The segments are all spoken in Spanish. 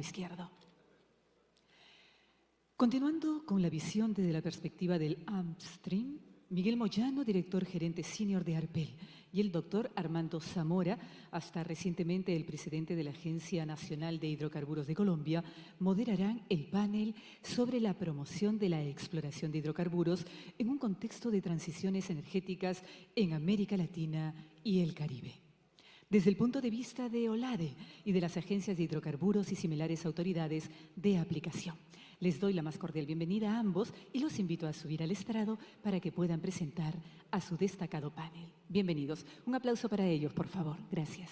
Izquierdo. Continuando con la visión desde la perspectiva del Upstream, Miguel Moyano, director gerente senior de Arpel, y el doctor Armando Zamora, hasta recientemente el presidente de la Agencia Nacional de Hidrocarburos de Colombia, moderarán el panel sobre la promoción de la exploración de hidrocarburos en un contexto de transiciones energéticas en América Latina y el Caribe. Desde el punto de vista de OLADE y de las agencias de hidrocarburos y similares autoridades de aplicación. Les doy la más cordial bienvenida a ambos y los invito a subir al estrado para que puedan presentar a su destacado panel. Bienvenidos. Un aplauso para ellos, por favor. Gracias.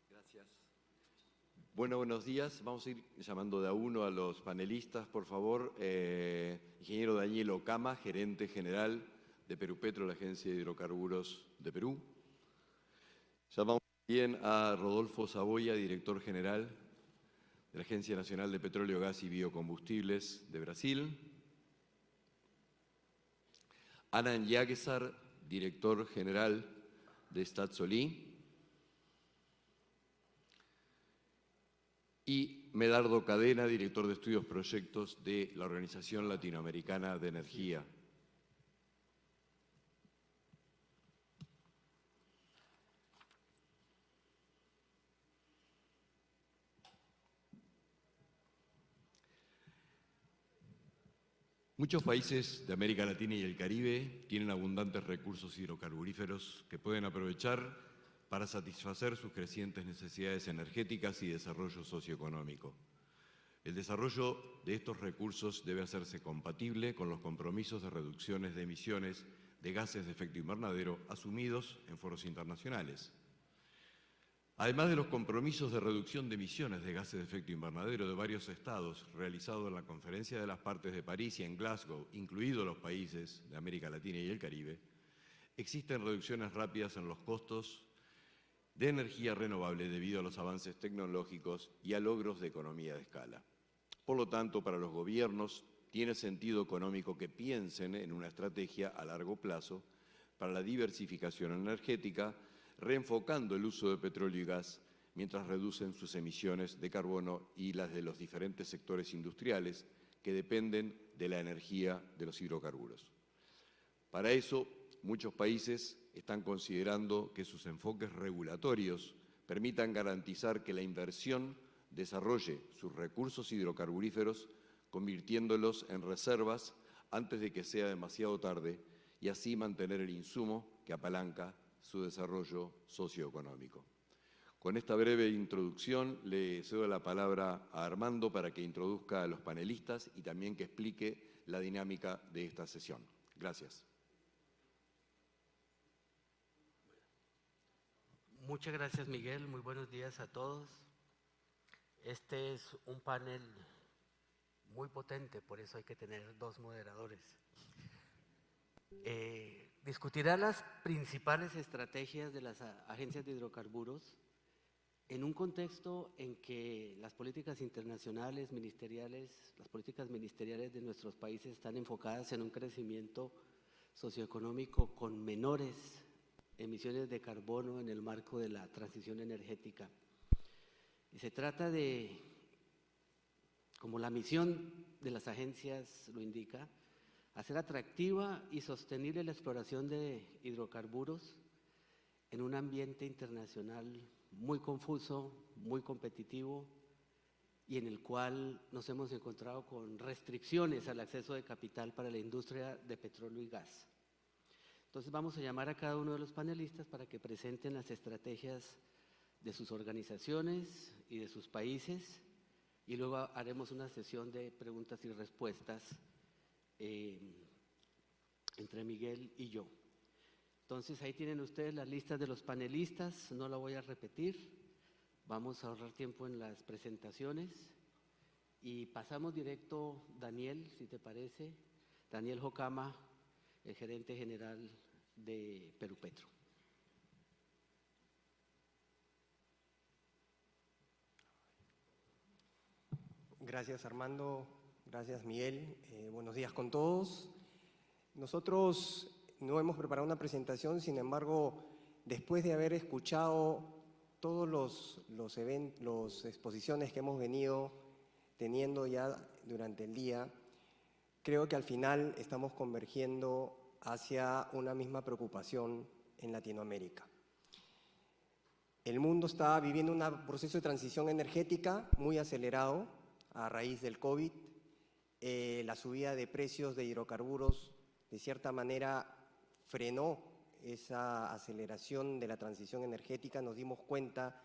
Gracias. Bueno, buenos días. Vamos a ir llamando de a uno a los panelistas, por favor. Ingeniero Daniel Okama, gerente general de Perupetro, la Agencia de Hidrocarburos de Perú. Llamamos también a Rodolfo Saboya, director general de la Agencia Nacional de Petróleo, Gas y Biocombustibles de Brasil. Anan Yaguesar, director general de Staatsolie. Y Medardo Cadena, director de Estudios Proyectos de la Organización Latinoamericana de Energía. Muchos países de América Latina y el Caribe tienen abundantes recursos hidrocarburíferos que pueden aprovechar para satisfacer sus crecientes necesidades energéticas y desarrollo socioeconómico. El desarrollo de estos recursos debe hacerse compatible con los compromisos de reducciones de emisiones de gases de efecto invernadero asumidos en foros internacionales. Además de los compromisos de reducción de emisiones de gases de efecto invernadero de varios estados realizados en la Conferencia de las Partes de París y en Glasgow, incluidos los países de América Latina y el Caribe, existen reducciones rápidas en los costos de energía renovable debido a los avances tecnológicos y a logros de economía de escala. Por lo tanto, para los gobiernos tiene sentido económico que piensen en una estrategia a largo plazo para la diversificación energética, reenfocando el uso de petróleo y gas mientras reducen sus emisiones de carbono y las de los diferentes sectores industriales que dependen de la energía de los hidrocarburos. Para eso, muchos países están considerando que sus enfoques regulatorios permitan garantizar que la inversión desarrolle sus recursos hidrocarburíferos, convirtiéndolos en reservas antes de que sea demasiado tarde y así mantener el insumo que apalanca su desarrollo socioeconómico. Con esta breve introducción le cedo la palabra a Armando para que introduzca a los panelistas y también que explique la dinámica de esta sesión. Gracias. Muchas gracias, Miguel. Muy buenos días a todos. Este es un panel muy potente, por eso hay que tener dos moderadores. Discutirá las principales estrategias de las agencias de hidrocarburos en un contexto en que las políticas internacionales, ministeriales, las políticas ministeriales de nuestros países están enfocadas en un crecimiento socioeconómico con menores emisiones de carbono en el marco de la transición energética. Y se trata de, como la misión de las agencias lo indica, hacer atractiva y sostenible la exploración de hidrocarburos en un ambiente internacional muy confuso, muy competitivo y en el cual nos hemos encontrado con restricciones al acceso de capital para la industria de petróleo y gas. Entonces vamos a llamar a cada uno de los panelistas para que presenten las estrategias de sus organizaciones y de sus países y luego haremos una sesión de preguntas y respuestas entre Miguel y yo. Entonces ahí tienen ustedes las listas de los panelistas, no la voy a repetir, vamos a ahorrar tiempo en las presentaciones y pasamos directo, Daniel, si te parece, Daniel Okama, el gerente general de Perupetro. Gracias, Armando. Gracias, Miguel. Buenos días con todos. Nosotros no hemos preparado una presentación, sin embargo, después de haber escuchado todos los exposiciones que hemos venido teniendo ya durante el día, creo que al final estamos convergiendo hacia una misma preocupación en Latinoamérica. El mundo está viviendo un proceso de transición energética muy acelerado a raíz del COVID. La subida de precios de hidrocarburos, de cierta manera, frenó esa aceleración de la transición energética. Nos dimos cuenta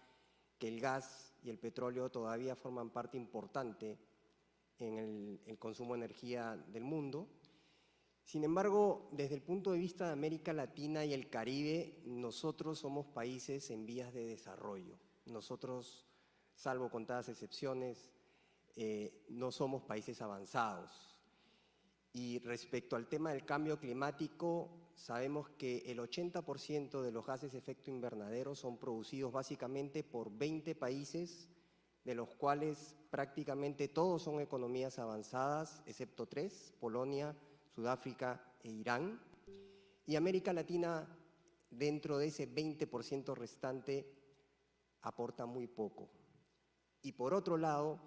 que el gas y el petróleo todavía forman parte importante en el consumo de energía del mundo. Sin embargo, desde el punto de vista de América Latina y el Caribe, nosotros somos países en vías de desarrollo. Nosotros, salvo contadas excepciones, no somos países avanzados. Y respecto al tema del cambio climático, sabemos que el 80% de los gases de efecto invernadero son producidos básicamente por 20 países, de los cuales prácticamente todos son economías avanzadas, excepto 3, Polonia, Sudáfrica e Irán. Y América Latina, dentro de ese 20% restante, aporta muy poco. Y por otro lado,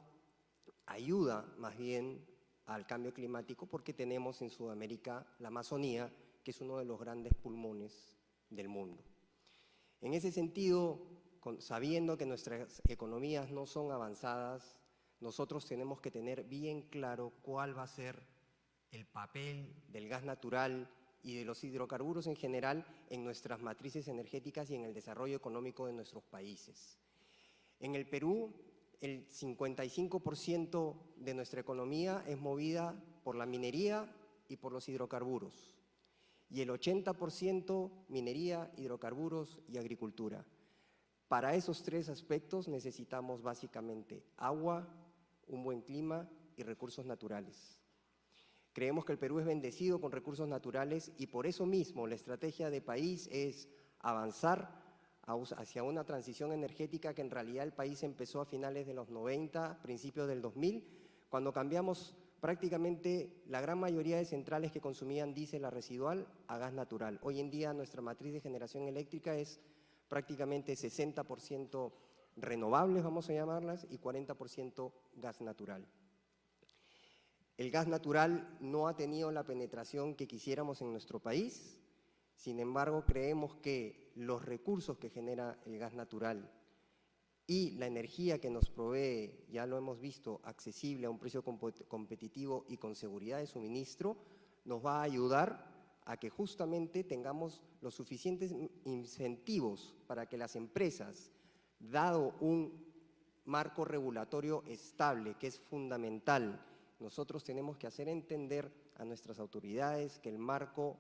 ayuda más bien al cambio climático porque tenemos en Sudamérica la Amazonía, que es uno de los grandes pulmones del mundo. En ese sentido, sabiendo que nuestras economías no son avanzadas, nosotros tenemos que tener bien claro cuál va a ser el papel del gas natural y de los hidrocarburos en general en nuestras matrices energéticas y en el desarrollo económico de nuestros países. En el Perú, el 55% de nuestra economía es movida por la minería y por los hidrocarburos, y el 80% minería, hidrocarburos y agricultura. Para esos tres aspectos necesitamos básicamente agua, un buen clima y recursos naturales. Creemos que el Perú es bendecido con recursos naturales y por eso mismo la estrategia de país es avanzar hacia una transición energética que en realidad el país empezó a finales de los 90, principios del 2000, cuando cambiamos prácticamente la gran mayoría de centrales que consumían diésel a residual a gas natural. Hoy en día nuestra matriz de generación eléctrica es prácticamente 60% renovables, vamos a llamarlas, y 40% gas natural. El gas natural no ha tenido la penetración que quisiéramos en nuestro país. Sin embargo, creemos que los recursos que genera el gas natural y la energía que nos provee, ya lo hemos visto, accesible a un precio competitivo y con seguridad de suministro, nos va a ayudar a que justamente tengamos los suficientes incentivos para que las empresas, dado un marco regulatorio estable, que es fundamental, nosotros tenemos que hacer entender a nuestras autoridades que el marco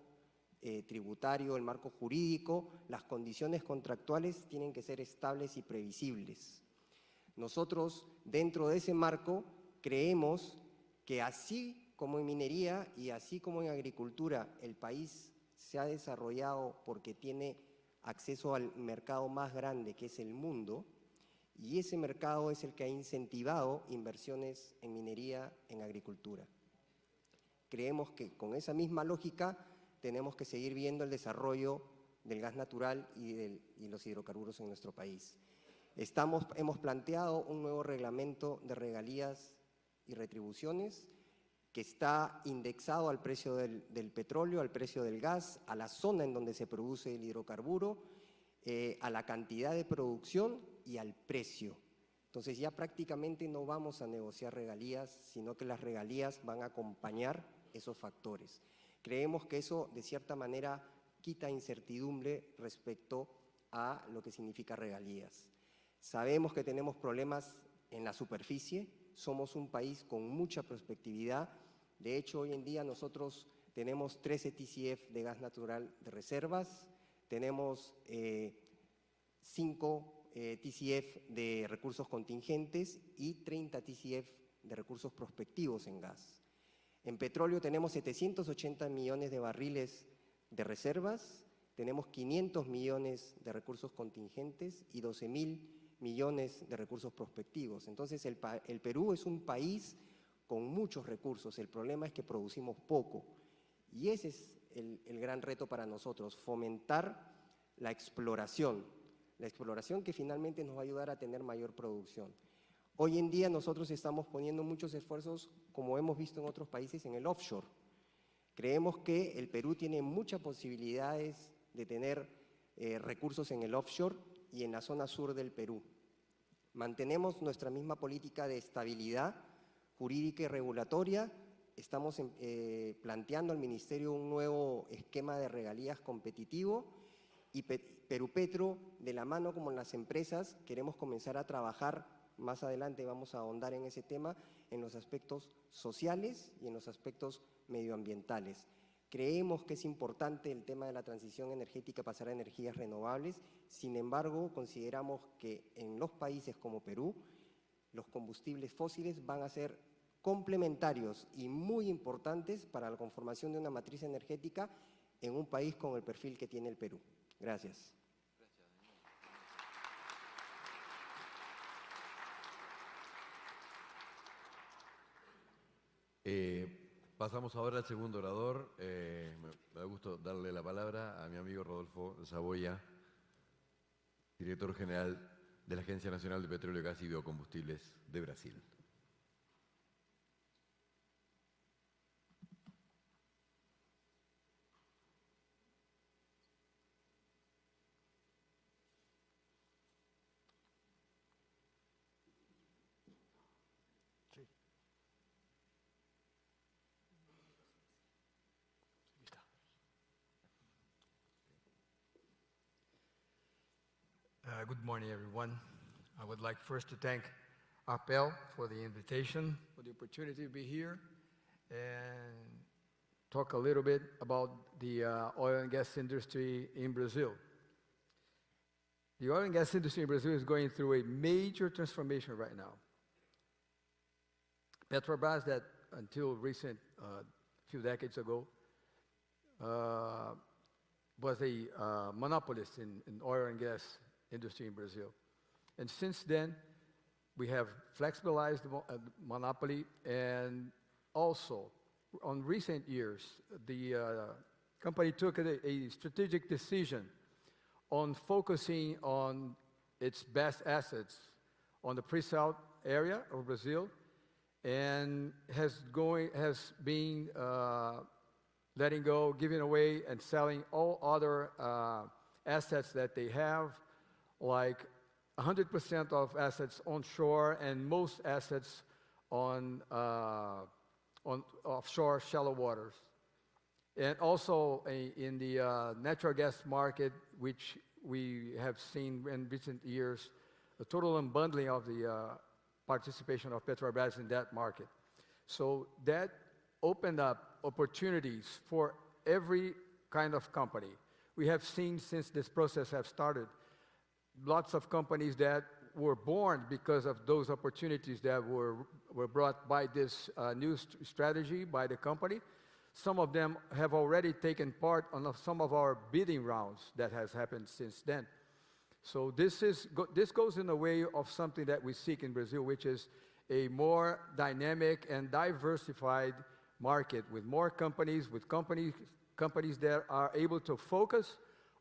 tributario, el marco jurídico, las condiciones contractuales tienen que ser estables y previsibles. Nosotros, dentro de ese marco, creemos que así como en minería y así como en agricultura, el país se ha desarrollado porque tiene acceso al mercado más grande, que es el mundo, y ese mercado es el que ha incentivado inversiones en minería, en agricultura. Creemos que con esa misma lógica tenemos que seguir viendo el desarrollo del gas natural y los hidrocarburos en nuestro país. Hemos planteado un nuevo reglamento de regalías y retribuciones que está indexado al precio del petróleo, al precio del gas, a la zona en donde se produce el hidrocarburo, a la cantidad de producción y al precio. Entonces ya prácticamente no vamos a negociar regalías, sino que las regalías van a acompañar esos factores. Creemos que eso, de cierta manera, quita incertidumbre respecto a lo que significa regalías. Sabemos que tenemos problemas en la superficie, somos un país con mucha prospectividad. De hecho, hoy en día nosotros tenemos 13 TCF de gas natural de reservas, tenemos 5 TCF de recursos contingentes y 30 TCF de recursos prospectivos en gas. En petróleo tenemos 780 millones de barriles de reservas, tenemos 500 millones de recursos contingentes y 12.000 millones de recursos prospectivos. Entonces el Perú es un país con muchos recursos, el problema es que producimos poco y ese es el gran reto para nosotros, fomentar la exploración que finalmente nos va a ayudar a tener mayor producción. Hoy en día nosotros estamos poniendo muchos esfuerzos, como hemos visto en otros países, en el offshore. Creemos que el Perú tiene muchas posibilidades de tener recursos en el offshore y en la zona sur del Perú. Mantenemos nuestra misma política de estabilidad jurídica y regulatoria. Estamos planteando al Ministerio un nuevo esquema de regalías competitivo y Perupetro, de la mano con las empresas, queremos comenzar a trabajar, más adelante vamos a ahondar en ese tema, en los aspectos sociales y en los aspectos medioambientales. Creemos que es importante el tema de la transición energética, pasar a energías renovables. Sin embargo, consideramos que en los países como Perú, los combustibles fósiles van a ser complementarios y muy importantes para la conformación de una matriz energética en un país con el perfil que tiene el Perú. Gracias. Pasamos ahora al segundo orador. Me da gusto darle la palabra a mi amigo Rodolfo Saboya, director general de la Agencia Nacional de Petróleo, Gas y Biocombustibles de Brasil. Good morning, everyone. I would like first to thank ARPEL for the invitation, for the opportunity to be here and talk a little bit about the oil and gas industry in Brazil. The oil and gas industry in Brazil is going through a major transformation right now. Petrobras, that until recent, few decades ago, was a monopolist in oil and gas industry in Brazil. And since then, we have flexibilized the monopoly, and also, on recent years, the company took a strategic decision on focusing on its best assets on the pre-salt area of Brazil, and has been letting go, giving away, and selling all other assets that they have, like 100% of assets onshore and most assets on offshore shallow waters. And also in the natural gas market, which we have seen in recent years, a total unbundling of the participation of Petrobras in that market. So that opened up opportunities for every kind of company. We have seen since this process has started, lots of companies that were born because of those opportunities that were brought by this new strategy by the company. Some of them have already taken part on some of our bidding rounds that has happened since then. So this goes in the way of something that we seek in Brazil, which is a more dynamic and diversified market with more companies, with companies that are able to focus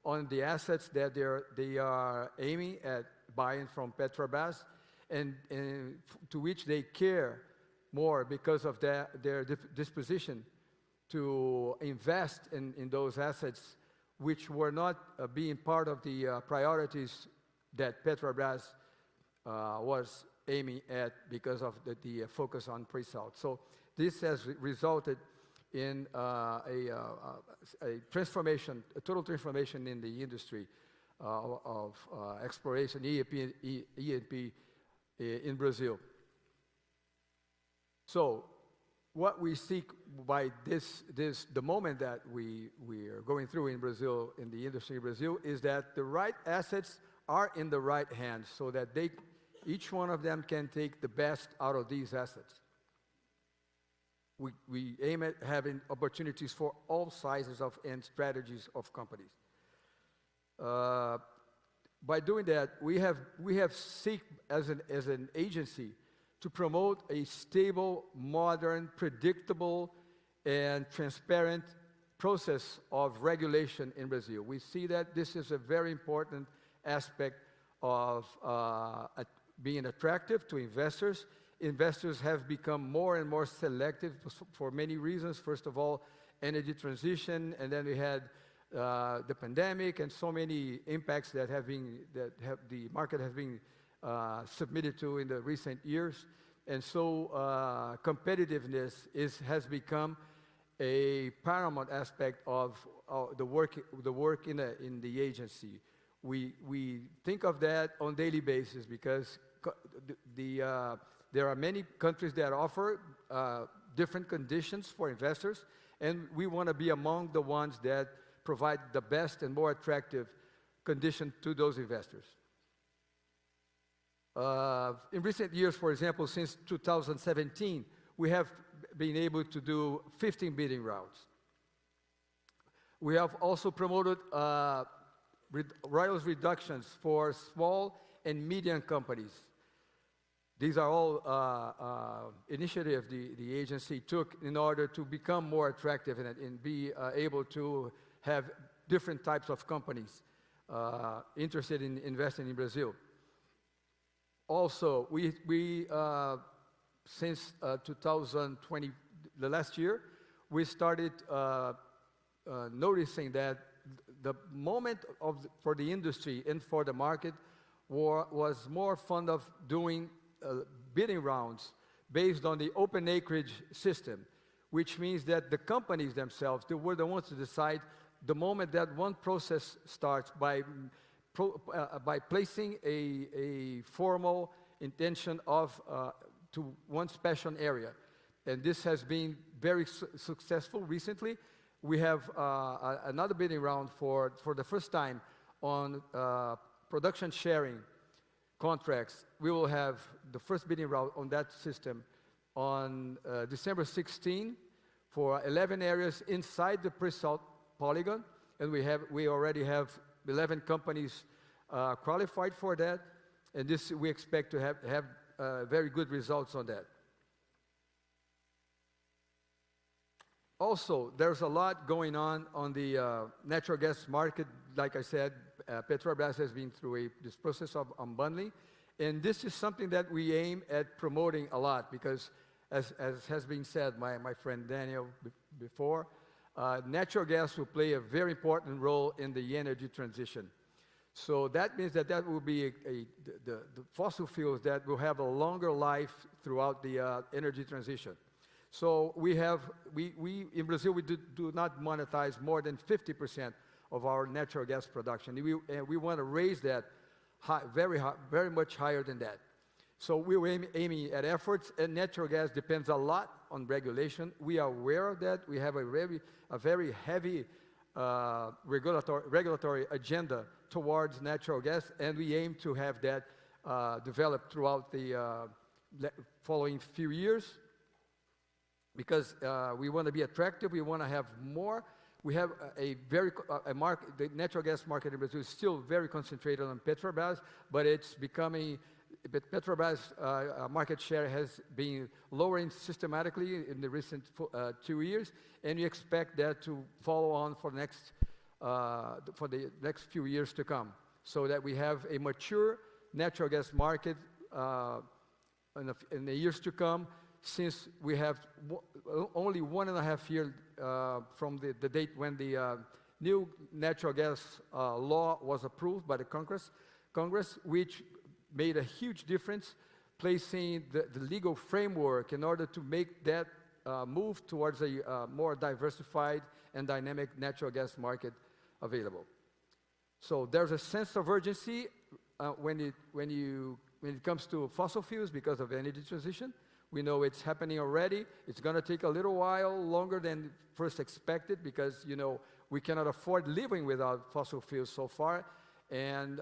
on the assets that they are aiming at buying from Petrobras, and to which they care more because of their disposition to invest in those assets, which were not being part of the priorities that Petrobras was aiming at because of the focus on pre-salt. So this has resulted in a transformation, a total transformation in the industry of exploration, E&P in Brazil. So what we seek by the moment that we are going through in Brazil, in the industry in Brazil, is that the right assets are in the right hands so that each one of them can take the best out of these assets. We aim at having opportunities for all sizes and strategies of companies. By doing that, we have seek as an agency to promote a stable, modern, predictable, and transparent process of regulation in Brazil. We see that this is a very important aspect of being attractive to investors. Investors have become more and more selective for many reasons. First of all, energy transition, and then we had the pandemic and so many impacts that the market has been submitted to in the recent years. And so competitiveness has become a paramount aspect of the work in the agency. We think of that on a daily basis because there are many countries that offer different conditions for investors, and we want to be among the ones that provide the best and more attractive condition to those investors. In recent years, for example, since 2017, we have been able to do 15 bidding rounds. We have also promoted royalties reductions for small and medium companies. These are all initiatives the agency took in order to become more attractive and be able to have different types of companies interested in investing in Brazil. Also, since 2020, the last year, we started noticing that the moment for the industry and for the market was more fond of doing bidding rounds based on the open acreage system, which means that the companies themselves, they were the ones to decide the moment that one process starts by placing a formal intention to one special area. And this has been very successful recently. We have another bidding round for the first time on production sharing contracts. We will have the first bidding round on that system on December 16 for 11 areas inside the pre-salt polygon, and we already have 11 companies qualified for that, and this we expect to have very good results on that. Also, there's a lot going on the natural gas market. Like I said, Petrobras has been through this process of unbundling, and this is something that we aim at promoting a lot because, as has been said by my friend Daniel before, natural gas will play a very important role in the energy transition. So that means that will be the fossil fuels that will have a longer life throughout the energy transition. So we in Brazil, we do not monetize more than 50% of our natural gas production. We want to raise that very much higher than that. So we're aiming at efforts, and natural gas depends a lot on regulation. We are aware of that. We have a very heavy regulatory agenda towards natural gas, and we aim to have that developed throughout the following few years, because we want to be attractive. We want to have more. We have the natural gas market in Brazil is still very concentrated on Petrobras, but it's becoming. But Petrobras' market share has been lowering systematically in the recent 2 years, and we expect that to follow on for the next few years to come, so that we have a mature natural gas market in the years to come, since we have only 1.5 years from the date when the new natural gas law was approved by the Congress, which made a huge difference, placing the legal framework in order to make that move towards a more diversified and dynamic natural gas market available. So there's a sense of urgency when it comes to fossil fuels because of energy transition. We know it's happening already. It's going to take a little while longer than first expected because, we cannot afford living without fossil fuels so far. And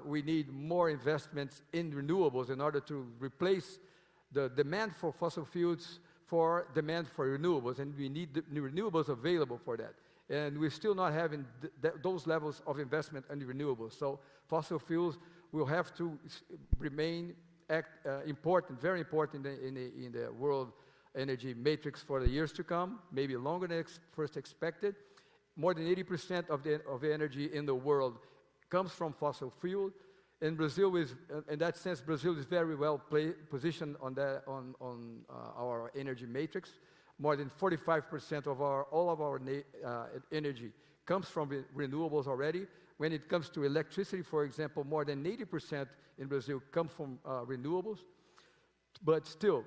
we need more investments in renewables in order to replace the demand for fossil fuels for demand for renewables. And we need the new renewables available for that. And we're still not having those levels of investment in renewables. So fossil fuels will have to remain important, very important in the world energy matrix for the years to come, maybe longer than first expected. more than 80% of the energy in the world comes from fossil fuel. And Brazil is, in that sense, Brazil is very well positioned on our energy matrix. More than 45% of all of our energy comes from renewables already. When it comes to electricity, for example, more than 80% in Brazil come from renewables. But still,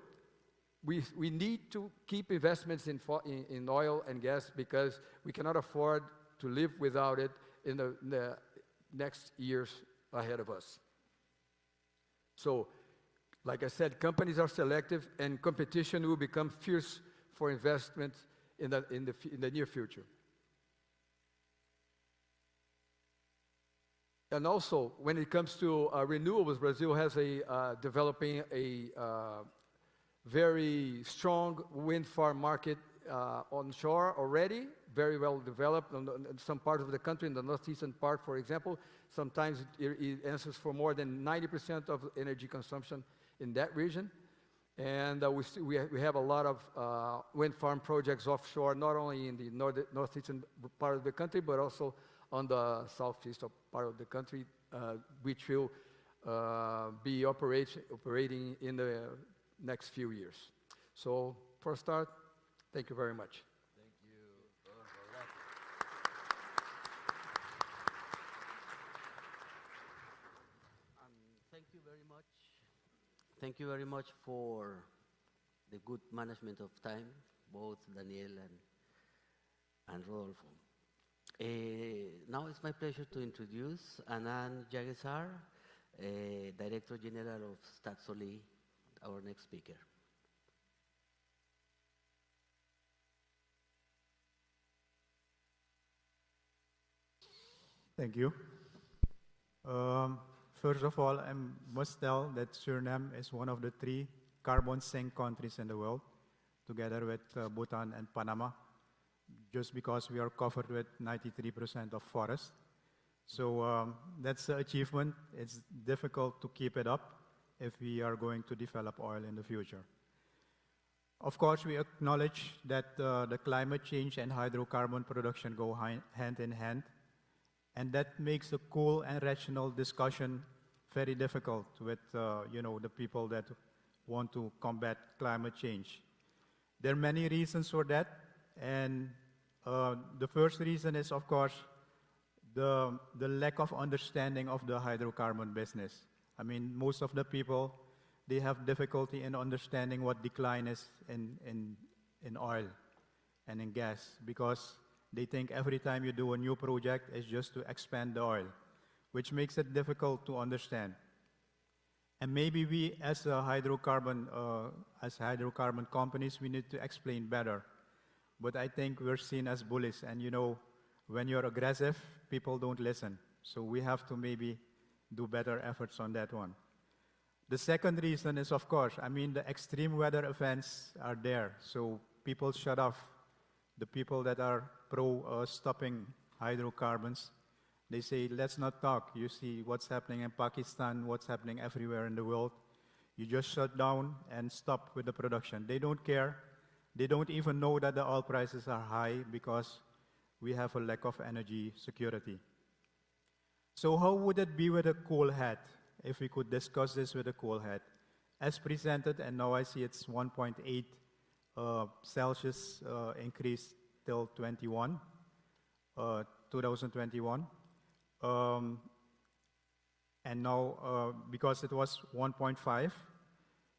we need to keep investments in oil and gas because we cannot afford to live without it in the next years ahead of us. So, like I said, companies are selective and competition will become fierce for investment in the near future. And also, when it comes to renewables, Brazil has developing a very strong wind farm market onshore already, very well developed in some parts of the country, in the northeastern part, for example. Sometimes it answers for more than 90% of energy consumption in that region. And we have a lot of wind farm projects offshore, not only in the northeastern part of the country, but also on the southeast part of the country, which will be operating in the next few years. So, for a start, thank you very much. Thank you. Thank you very much. Thank you very much for the good management of time, both Daniel and Rodolfo. Now it's my pleasure to introduce Anand Jagesar, Director General of Staatsolie, our next speaker. Thank you. First of all, I must tell that Suriname is one of the 3 carbon sink countries in the world, together with Bhutan and Panama, just because we are covered with 93% of forest. So that's an achievement. It's difficult to keep it up if we are going to develop oil in the future. Of course, we acknowledge that the climate change and hydrocarbon production go hand in hand, and that makes a cool and rational discussion very difficult with the people that want to combat climate change. There are many reasons for that, and the first reason is, of course, the lack of understanding of the hydrocarbon business. I mean, most of the people, they have difficulty in understanding what decline is in oil and in gas, because they think every time you do a new project, it's just to expand the oil, which makes it difficult to understand. And maybe we, as hydrocarbon companies, we need to explain better. But I think we're seen as bullies, and when you're aggressive, people don't listen. So we have to maybe do better efforts on that one. The second reason is, of course, the extreme weather events are there, so people shut off. The people that are pro-stopping hydrocarbons, they say, let's not talk. You see what's happening in Pakistan, what's happening everywhere in the world. You just shut down and stop with the production. They don't care. They don't even know that the oil prices are high because we have a lack of energy security. So how would it be with a cool head, if we could discuss this with a cool head? As presented, and now I see it's 1.8 Celsius increase till 2021. And now, because it was 1.5.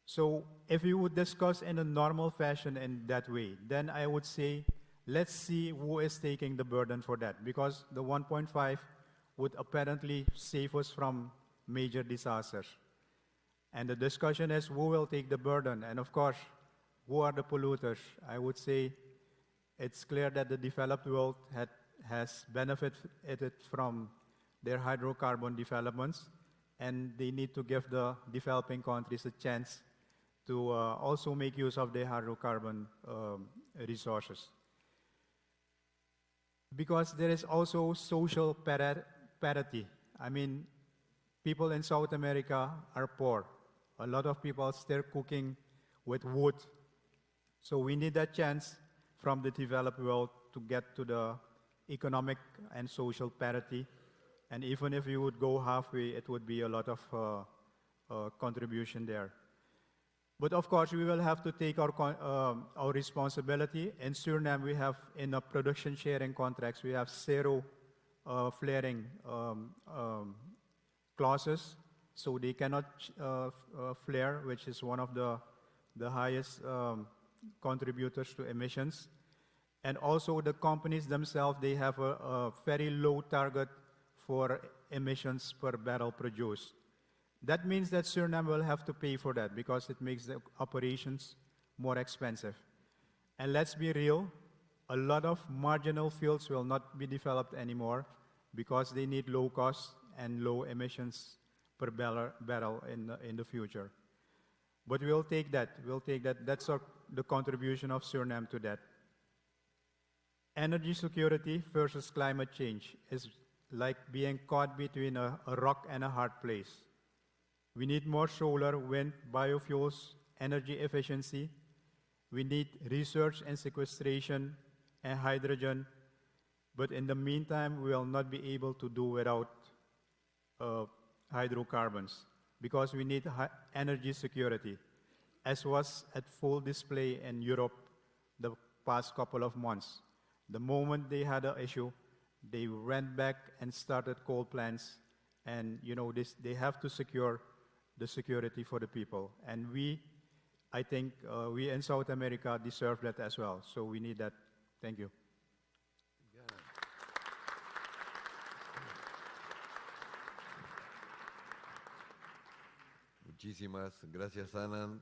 So if we would discuss in a normal fashion in that way, then I would say, let's see who is taking the burden for that, because the 1.5 would apparently save us from major disasters. And the discussion is who will take the burden, and of course, who are the polluters? I would say it's clear that the developed world has benefited from their hydrocarbon developments, and they need to give the developing countries a chance to also make use of their hydrocarbon resources. Because there is also social parity. People in South America are poor. A lot of people are still cooking with wood. So we need that chance from the developed world to get to the economic and social parity. And even if you would go halfway, it would be a lot of contribution there. But of course, we will have to take our responsibility. In Suriname, we have in the production sharing contracts, we have zero flaring clauses, so they cannot flare, which is one of the highest contributors to emissions. And also the companies themselves, they have a very low target for emissions per barrel produced. That means that Suriname will have to pay for that because it makes the operations more expensive. And let's be real, a lot of marginal fields will not be developed anymore because they need low cost and low emissions per barrel in the future. But we'll take that. That's the contribution of Suriname to that. Energy security versus climate change is like being caught between a rock and a hard place. We need more solar, wind, biofuels, energy efficiency. We need research and sequestration and hydrogen. But in the meantime, we will not be able to do without hydrocarbons because we need energy security, as was at full display in Europe the past couple of months. The moment they had an issue, they ran back and started coal plants, and they have to secure the security for the people. And I think we in South America deserve that as well. So we need that. Thank you. Muchísimas gracias, Anand.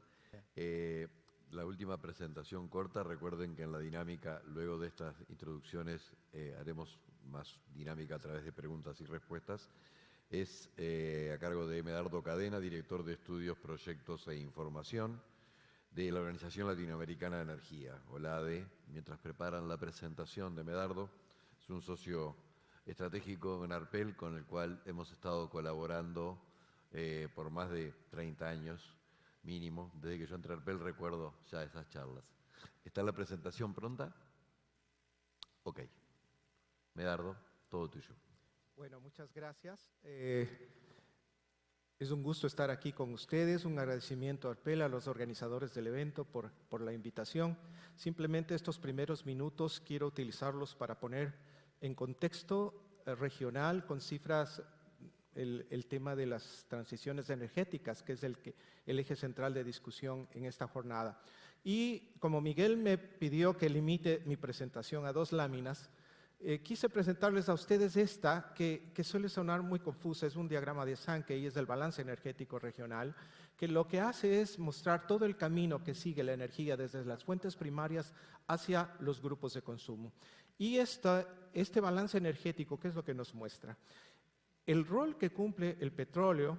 La última presentación corta, recuerden que en la dinámica, luego de estas introducciones, haremos más dinámica a través de preguntas y respuestas. Es a cargo de Medardo Cadena, director de Estudios, Proyectos e Información de la Organización Latinoamericana de Energía, OLADE. Mientras preparan la presentación de Medardo, es un socio estratégico en ARPEL con el cual hemos estado colaborando por más de 30 años mínimo. Desde que yo entré a ARPEL recuerdo ya esas charlas. ¿Está la presentación pronta? Ok. Medardo, todo tuyo. Bueno, muchas gracias. Es un gusto estar aquí con ustedes, un agradecimiento a ARPEL, a los organizadores del evento por la invitación. Simplemente estos primeros minutos quiero utilizarlos para poner en contexto regional con cifras el tema de las transiciones energéticas, que es el eje central de discusión en esta jornada. Y como Miguel me pidió que limite mi presentación a 2 láminas, quise presentarles a ustedes esta, que suele sonar muy confusa. Es un diagrama de Sankey y es del balance energético regional, que lo que hace es mostrar todo el camino que sigue la energía desde las fuentes primarias hacia los grupos de consumo. Y este balance energético, ¿qué es lo que nos muestra? El rol que cumple el petróleo,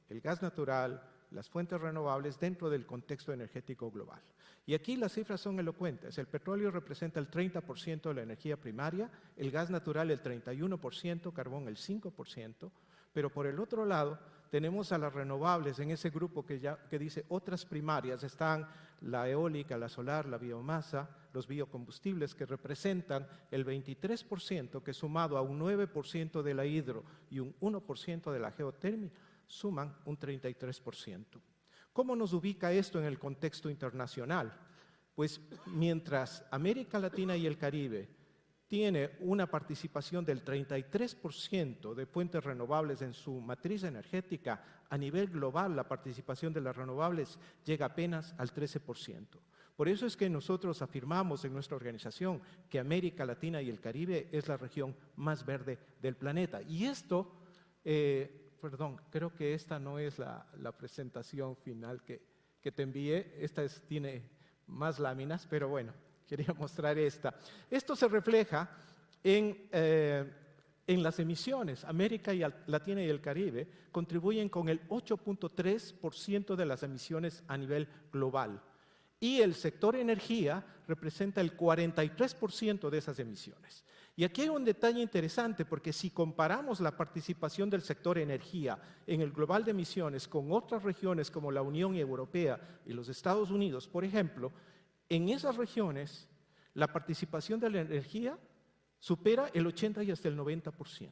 el gas natural, las fuentes renovables dentro del contexto energético global. Y aquí las cifras son elocuentes. El petróleo representa el 30% de la energía primaria, el gas natural el 31%, carbón el 5%, pero por el otro lado tenemos a las renovables en ese grupo que dice otras primarias. Están la eólica, la solar, la biomasa, los biocombustibles, que representan el 23%, que sumado a un 9% de la hidro y un 1% de la geotermia, suman un 33%. ¿Cómo nos ubica esto en el contexto internacional? Pues mientras América Latina y el Caribe tiene una participación del 33% de fuentes renovables en su matriz energética, a nivel global la participación de las renovables llega apenas al 13%. Por eso es que nosotros afirmamos en nuestra organización que América Latina y el Caribe es la región más verde del planeta. Y esto, perdón, creo que esta no es la presentación final que te envié. Esta tiene más láminas, pero bueno, quería mostrar esta. Esto se refleja en las emisiones. América Latina y el Caribe contribuyen con el 8.3% de las emisiones a nivel global. Y el sector energía representa el 43% de esas emisiones. Y aquí hay un detalle interesante, porque si comparamos la participación del sector energía en el global de emisiones con otras regiones como la Unión Europea y los Estados Unidos, por ejemplo, en esas regiones la participación de la energía supera el 80 y hasta el 90%.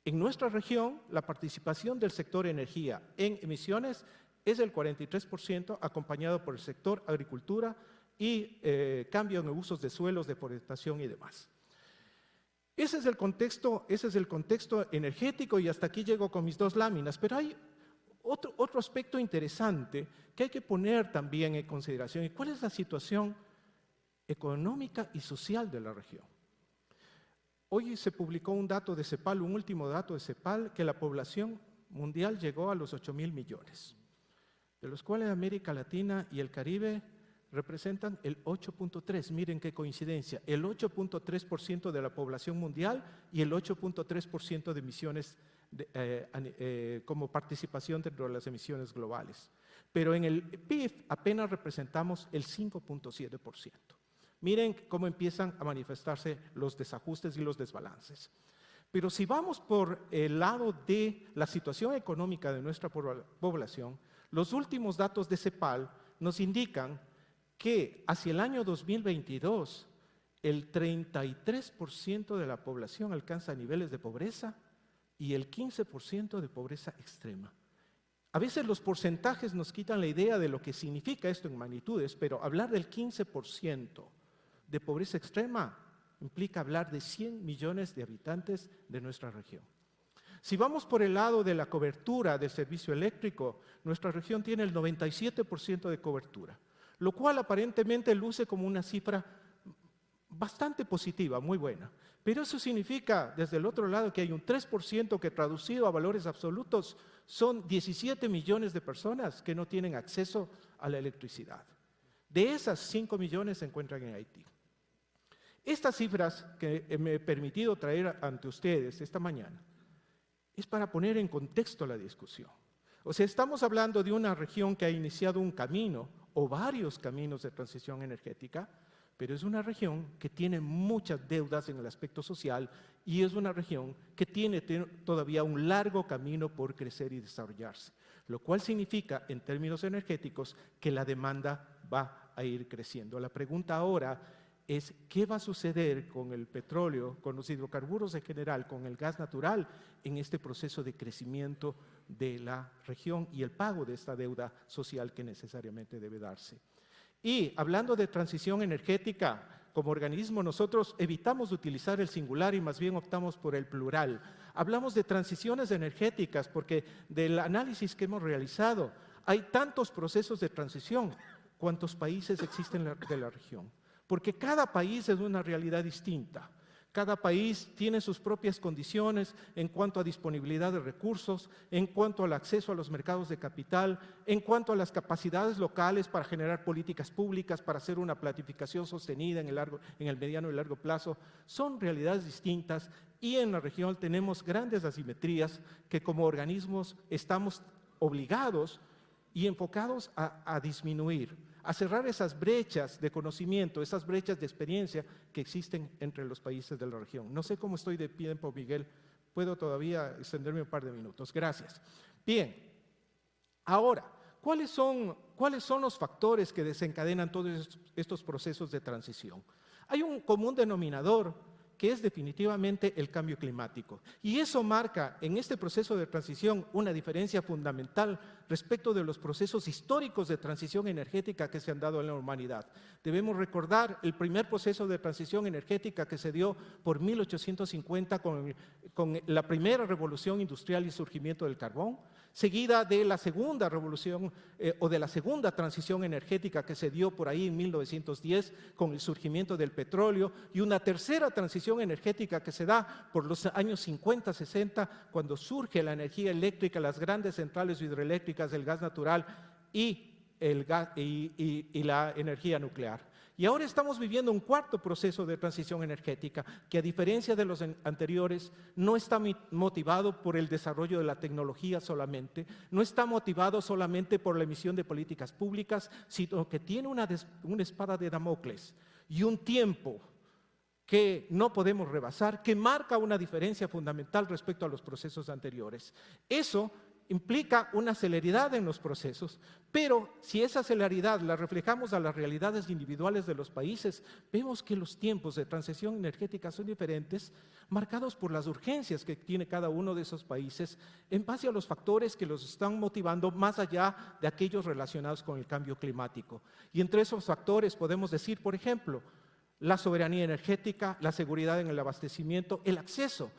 En nuestra región, la participación del sector energía en emisiones es del 43%, acompañado por el sector agricultura y cambio en usos de suelos, deforestación y demás. Ese es el contexto energético, y hasta aquí llego con mis 2 láminas, pero hay otro aspecto interesante que hay que poner también en consideración. ¿Y cuál es la situación económica y social de la región? Hoy se publicó un dato de CEPAL, un último dato de CEPAL, que la población mundial llegó a los 8.000 millones, de los cuales América Latina y el Caribe representan el 8.3%. Miren qué coincidencia, el 8.3% de la población mundial y el 8.3% de emisiones como participación dentro de las emisiones globales. Pero en el PIB apenas representamos el 5.7%. Miren cómo empiezan a manifestarse los desajustes y los desbalances. Pero si vamos por el lado de la situación económica de nuestra población, los últimos datos de CEPAL nos indican que hacia el año 2022 el 33% de la población alcanza niveles de pobreza y el 15% de pobreza extrema. A veces los porcentajes nos quitan la idea de lo que significa esto en magnitudes, pero hablar del 15% de pobreza extrema implica hablar de 100 millones de habitantes de nuestra región. Si vamos por el lado de la cobertura del servicio eléctrico, nuestra región tiene el 97% de cobertura, lo cual aparentemente luce como una cifra bastante positiva, muy buena. Pero eso significa, desde el otro lado, que hay un 3% que, traducido a valores absolutos, son 17 millones de personas que no tienen acceso a la electricidad. De esas, 5 millones se encuentran en Haití. Estas cifras que me he permitido traer ante ustedes esta mañana es para poner en contexto la discusión. O sea, estamos hablando de una región que ha iniciado un camino o varios caminos de transición energética, pero es una región que tiene muchas deudas en el aspecto social y es una región que tiene todavía un largo camino por crecer y desarrollarse, lo cual significa, en términos energéticos, que la demanda va a ir creciendo. La pregunta ahora es qué va a suceder con el petróleo, con los hidrocarburos en general, con el gas natural en este proceso de crecimiento de la región y el pago de esta deuda social que necesariamente debe darse. Y hablando de transición energética, como organismo nosotros evitamos utilizar el singular y más bien optamos por el plural. Hablamos de transiciones energéticas porque del análisis que hemos realizado hay tantos procesos de transición cuantos países existen de la región. Porque cada país es una realidad distinta. Cada país tiene sus propias condiciones en cuanto a disponibilidad de recursos, en cuanto al acceso a los mercados de capital, en cuanto a las capacidades locales para generar políticas públicas, para hacer una planificación sostenida en el mediano y largo plazo. Son realidades distintas y en la región tenemos grandes asimetrías que como organismos estamos obligados y enfocados a disminuir, a cerrar esas brechas de conocimiento, esas brechas de experiencia que existen entre los países de la región. No sé cómo estoy de tiempo, Miguel. Puedo todavía extenderme un par de minutos. Gracias. Bien, ahora, ¿cuáles son los factores que desencadenan todos estos procesos de transición? Hay un común denominador que es definitivamente el cambio climático. Y eso marca en este proceso de transición una diferencia fundamental respecto de los procesos históricos de transición energética que se han dado en la humanidad. Debemos recordar el primer proceso de transición energética que se dio por 1850 con la primera revolución industrial y surgimiento del carbón, seguida de la segunda revolución o de la segunda transición energética que se dio por ahí en 1910 con el surgimiento del petróleo y una tercera transición energética que se da por los años 50, 60 cuando surge la energía eléctrica, las grandes centrales hidroeléctricas, el gas natural y la energía nuclear. Y ahora estamos viviendo un cuarto proceso de transición energética que, a diferencia de los anteriores, no está motivado por el desarrollo de la tecnología solamente, no está motivado solamente por la emisión de políticas públicas, sino que tiene una espada de Damocles y un tiempo que no podemos rebasar, que marca una diferencia fundamental respecto a los procesos anteriores. Eso implica una celeridad en los procesos, pero si esa celeridad la reflejamos a las realidades individuales de los países, vemos que los tiempos de transición energética son diferentes, marcados por las urgencias que tiene cada uno de esos países en base a los factores que los están motivando más allá de aquellos relacionados con el cambio climático. Y entre esos factores podemos decir, por ejemplo, la soberanía energética, la seguridad en el abastecimiento, el acceso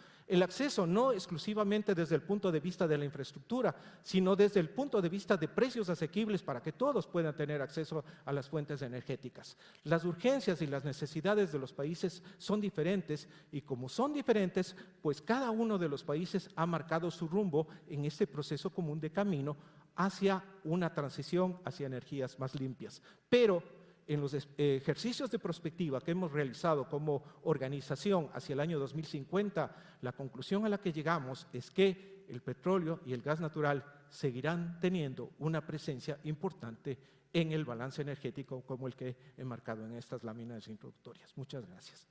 no exclusivamente desde el punto de vista de la infraestructura, sino desde el punto de vista de precios asequibles para que todos puedan tener acceso a las fuentes energéticas. Las urgencias y las necesidades de los países son diferentes y como son diferentes, pues cada uno de los países ha marcado su rumbo en este proceso común de camino hacia una transición hacia energías más limpias. Pero en los ejercicios de prospectiva que hemos realizado como organización hacia el año 2050, la conclusión a la que llegamos es que el petróleo y el gas natural seguirán teniendo una presencia importante en el balance energético como el que he marcado en estas láminas introductorias. Muchas gracias.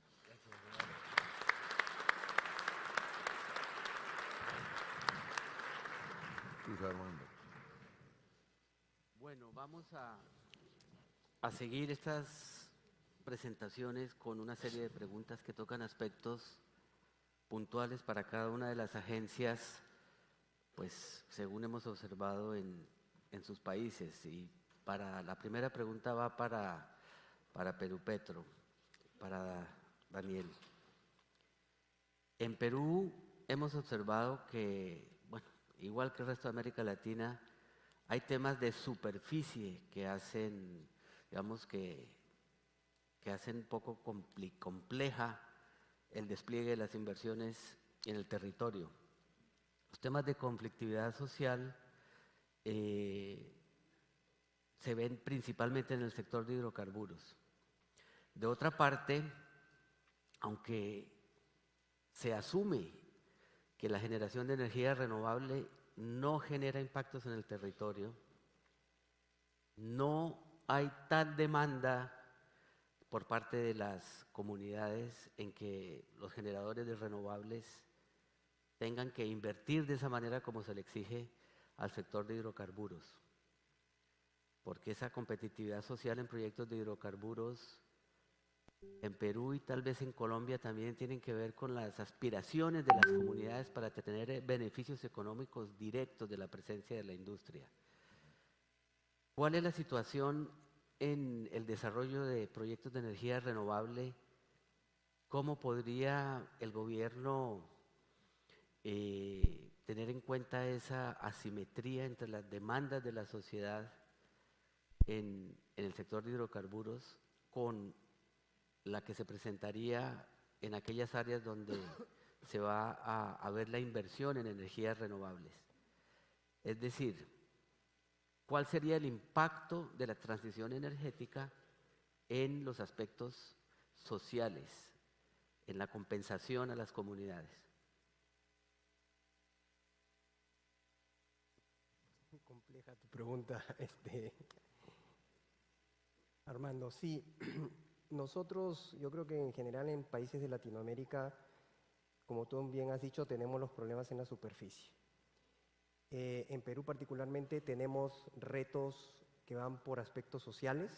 Bueno, vamos a seguir estas presentaciones con una serie de preguntas que tocan aspectos puntuales para cada una de las agencias, pues según hemos observado en sus países. Y para la primera pregunta va para Perú Petro, para Daniel. En Perú hemos observado que, bueno, igual que el resto de América Latina, hay temas de superficie que hacen, digamos que hacen un poco compleja el despliegue de las inversiones en el territorio. Los temas de conflictividad social se ven principalmente en el sector de hidrocarburos. De otra parte, aunque se asume que la generación de energía renovable no genera impactos en el territorio, no hay tal demanda por parte de las comunidades en que los generadores de renovables tengan que invertir de esa manera como se le exige al sector de hidrocarburos. Porque esa competitividad social en proyectos de hidrocarburos en Perú y tal vez en Colombia también tienen que ver con las aspiraciones de las comunidades para tener beneficios económicos directos de la presencia de la industria. ¿Cuál es la situación en el desarrollo de proyectos de energía renovable? ¿Cómo podría el gobierno tener en cuenta esa asimetría entre las demandas de la sociedad en el sector de hidrocarburos con la que se presentaría en aquellas áreas donde se va a ver la inversión en energías renovables? Es decir, ¿cuál sería el impacto de la transición energética en los aspectos sociales, en la compensación a las comunidades? Muy compleja tu pregunta, Armando. Sí, nosotros, yo creo que en general en países de Latinoamérica, como tú bien has dicho, tenemos los problemas en la superficie. En Perú particularmente tenemos retos que van por aspectos sociales,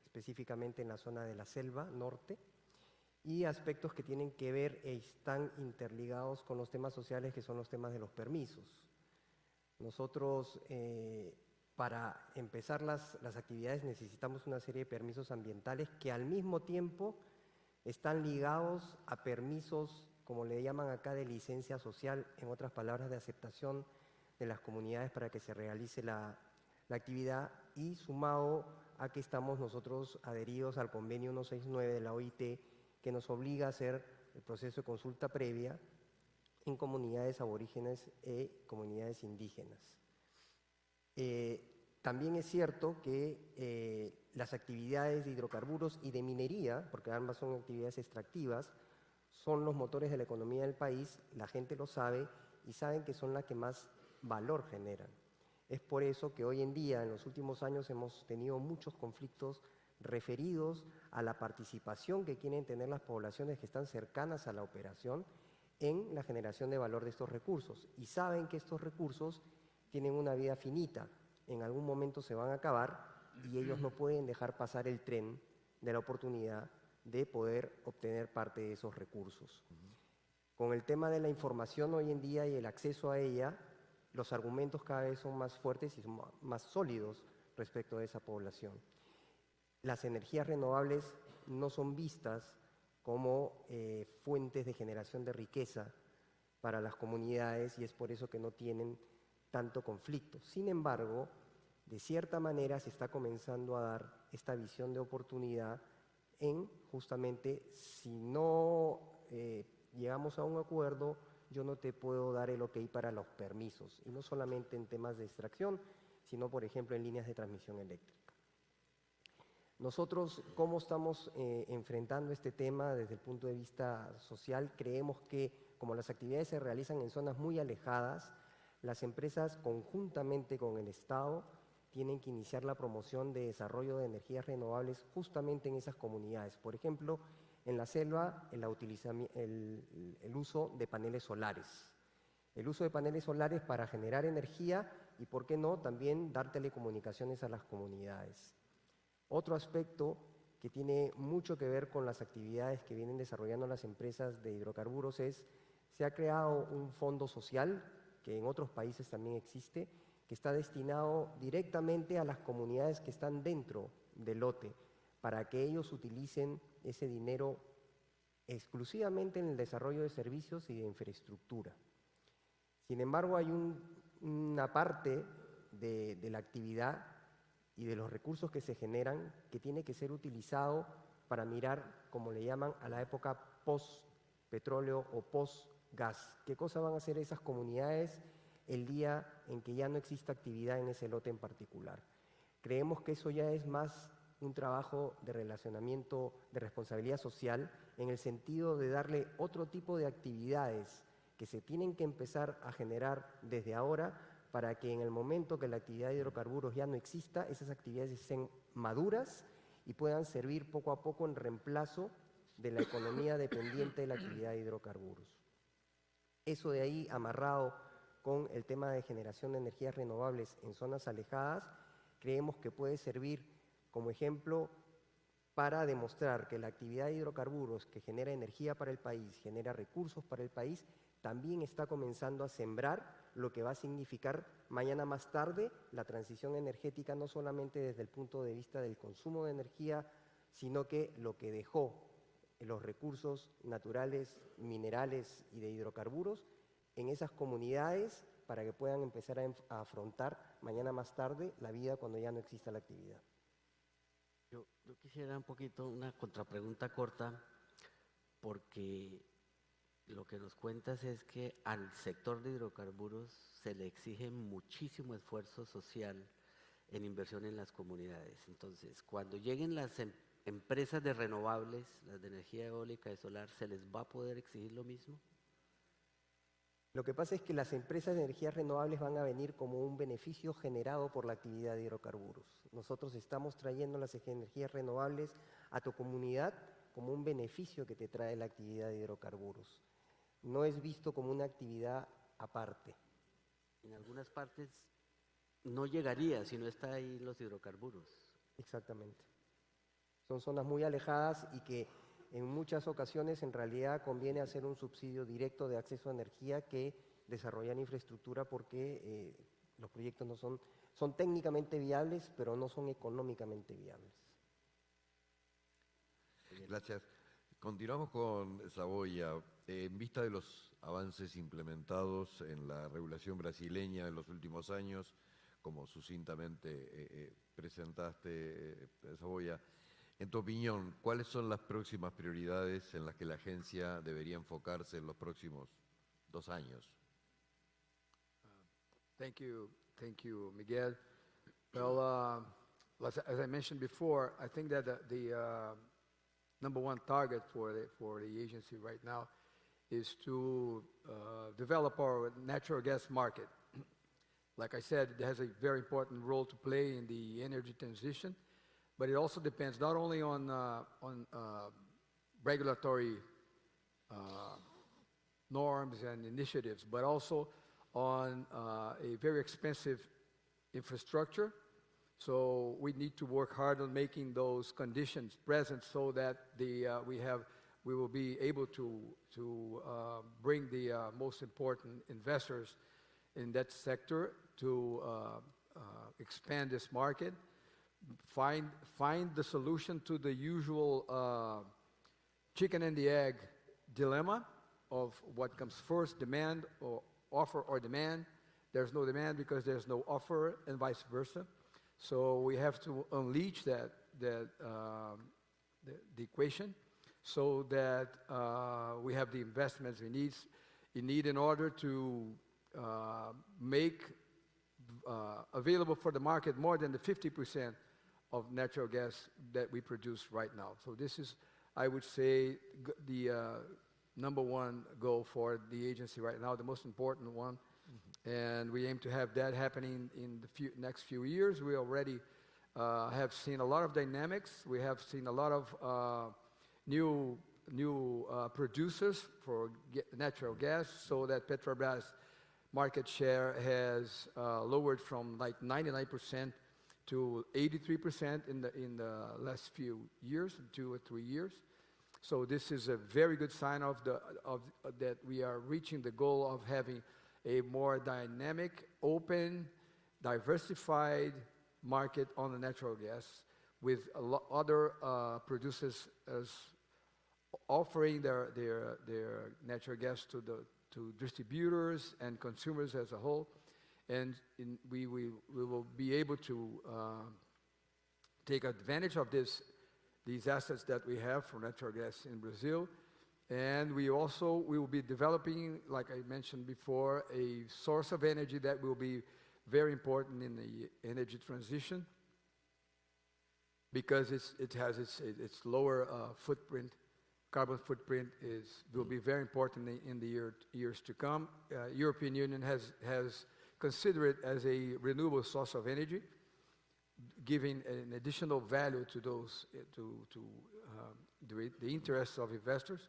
específicamente en la zona de la selva norte, y aspectos que tienen que ver e están interligados con los temas sociales, que son los temas de los permisos. Nosotros, para empezar las actividades, necesitamos una serie de permisos ambientales que al mismo tiempo están ligados a permisos, como le llaman acá, de licencia social, en otras palabras, de aceptación de las comunidades para que se realice la actividad, y sumado a que estamos nosotros adheridos al convenio 169 de la OIT, que nos obliga a hacer el proceso de consulta previa en comunidades aborígenes y comunidades indígenas. También es cierto que las actividades de hidrocarburos y de minería, porque ambas son actividades extractivas, son los motores de la economía del país, la gente lo sabe y saben que son las que más valor generan. Es por eso que hoy en día, en los últimos años, hemos tenido muchos conflictos referidos a la participación que quieren tener las poblaciones que están cercanas a la operación en la generación de valor de estos recursos. Y saben que estos recursos tienen una vida finita, en algún momento se van a acabar y ellos no pueden dejar pasar el tren de la oportunidad de poder obtener parte de esos recursos. Con el tema de la información hoy en día y el acceso a ella, los argumentos cada vez son más fuertes y son más sólidos respecto a esa población. Las energías renovables no son vistas como fuentes de generación de riqueza para las comunidades y es por eso que no tienen tanto conflicto. Sin embargo, de cierta manera se está comenzando a dar esta visión de oportunidad en justamente si no llegamos a un acuerdo, yo no te puedo dar el ok para los permisos, y no solamente en temas de extracción, sino por ejemplo en líneas de transmisión eléctrica. Nosotros, ¿cómo estamos enfrentando este tema desde el punto de vista social? Creemos que como las actividades se realizan en zonas muy alejadas, las empresas conjuntamente con el Estado tienen que iniciar la promoción de desarrollo de energías renovables justamente en esas comunidades. Por ejemplo, en la selva, el uso de paneles solares. El uso de paneles solares para generar energía y, ¿por qué no?, también dar telecomunicaciones a las comunidades. Otro aspecto que tiene mucho que ver con las actividades que vienen desarrollando las empresas de hidrocarburos es, se ha creado un fondo social, que en otros países también existe, que está destinado directamente a las comunidades que están dentro del lote, para que ellos utilicen ese dinero exclusivamente en el desarrollo de servicios y de infraestructura. Sin embargo, hay una parte de la actividad y de los recursos que se generan que tiene que ser utilizado para mirar, como le llaman, a la época post-petróleo o post-gas. ¿Qué cosa van a hacer esas comunidades el día en que ya no exista actividad en ese lote en particular? Creemos que eso ya es más un trabajo de relacionamiento, de responsabilidad social, en el sentido de darle otro tipo de actividades que se tienen que empezar a generar desde ahora para que en el momento que la actividad de hidrocarburos ya no exista, esas actividades estén maduras y puedan servir poco a poco en reemplazo de la economía dependiente de la actividad de hidrocarburos. Eso de ahí, amarrado con el tema de generación de energías renovables en zonas alejadas, creemos que puede servir como ejemplo para demostrar que la actividad de hidrocarburos que genera energía para el país, genera recursos para el país, también está comenzando a sembrar lo que va a significar mañana más tarde la transición energética, no solamente desde el punto de vista del consumo de energía, sino que lo que dejó los recursos naturales, minerales y de hidrocarburos en esas comunidades para que puedan empezar a afrontar mañana más tarde la vida cuando ya no exista la actividad. Yo quisiera un poquito una contrapregunta corta, porque lo que nos cuentas es que al sector de hidrocarburos se le exige muchísimo esfuerzo social en inversión en las comunidades. Entonces, cuando lleguen las empresas de renovables, las de energía eólica y solar, ¿se les va a poder exigir lo mismo? Lo que pasa es que las empresas de energías renovables van a venir como un beneficio generado por la actividad de hidrocarburos. Nosotros estamos trayendo las energías renovables a tu comunidad como un beneficio que te trae la actividad de hidrocarburos. No es visto como una actividad aparte. En algunas partes no llegaría si no está ahí los hidrocarburos. Exactamente. Son zonas muy alejadas y que en muchas ocasiones en realidad conviene hacer un subsidio directo de acceso a energía que desarrollar infraestructura, porque los proyectos no son técnicamente viables, pero no son económicamente viables. Gracias. Continuamos con Saboya. En vista de los avances implementados en la regulación brasileña en los últimos años, como sucintamente presentaste, Saboya, en tu opinión, ¿cuáles son las próximas prioridades en las que la agencia debería enfocarse en los próximos 2 años? Thank you, Miguel. Well, as I mentioned before, I think that the number one target for the agency right now is to develop our natural gas market. Like I said, it has a very important role to play in the energy transition, but it also depends not only on regulatory norms and initiatives, but also on a very expensive infrastructure. So we need to work hard on making those conditions present so that we will be able to bring the most important investors in that sector to expand this market, find the solution to the usual chicken and the egg dilemma of what comes first, demand or offer or demand. There's no demand because there's no offer, and vice versa. So we have to unleash the equation so that we have the investments we need in order to make available for the market more than the 50% of natural gas that we produce right now. So this is, I would say, the number one goal for the agency right now, the most important one. And we aim to have that happening in the next few years. We already have seen a lot of dynamics. We have seen a lot of new producers for natural gas, so that Petrobras market share has lowered from like 99% to 83% in the last few years, 2 or 3 years. So this is a very good sign of that we are reaching the goal of having a more dynamic, open, diversified market on the natural gas, with other producers as offering their natural gas to distributors and consumers as a whole. And we will be able to take advantage of these assets that we have for natural gas in Brazil. And we will be developing, like I mentioned before, a source of energy that will be very important in the energy transition, because it has its lower carbon footprint will be very important in the years to come. European Union has considered it as a renewable source of energy, giving an additional value to those the interests of investors.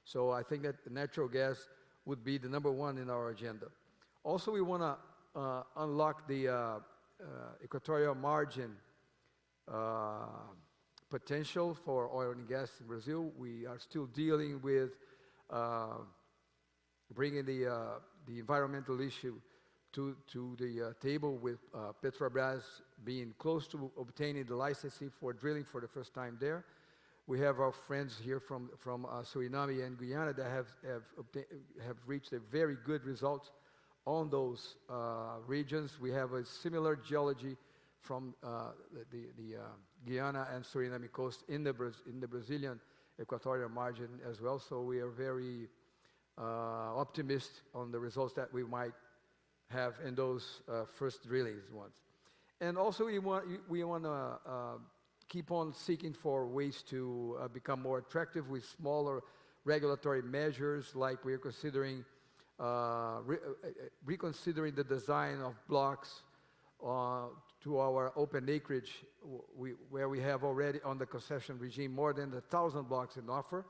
So I think that the natural gas would be the number one in our agenda. Also, we want to unlock the equatorial margin potential for oil and gas in Brazil. We are still dealing with bringing the environmental issue to the table, with Petrobras being close to obtaining the licensing for drilling for the first time there. We have our friends here from Suriname and Guyana that have reached a very good result on those regions. We have a similar geology from the Guyana and Suriname coast in the Brazilian equatorial margin as well. So we are very optimistic on the results that we might have in those first drillings ones. And also we want to keep on seeking for ways to become more attractive with smaller regulatory measures, like we are considering reconsidering the design of blocks to our open acreage, where we have already on the concession regime more than 1,000 blocks in offer,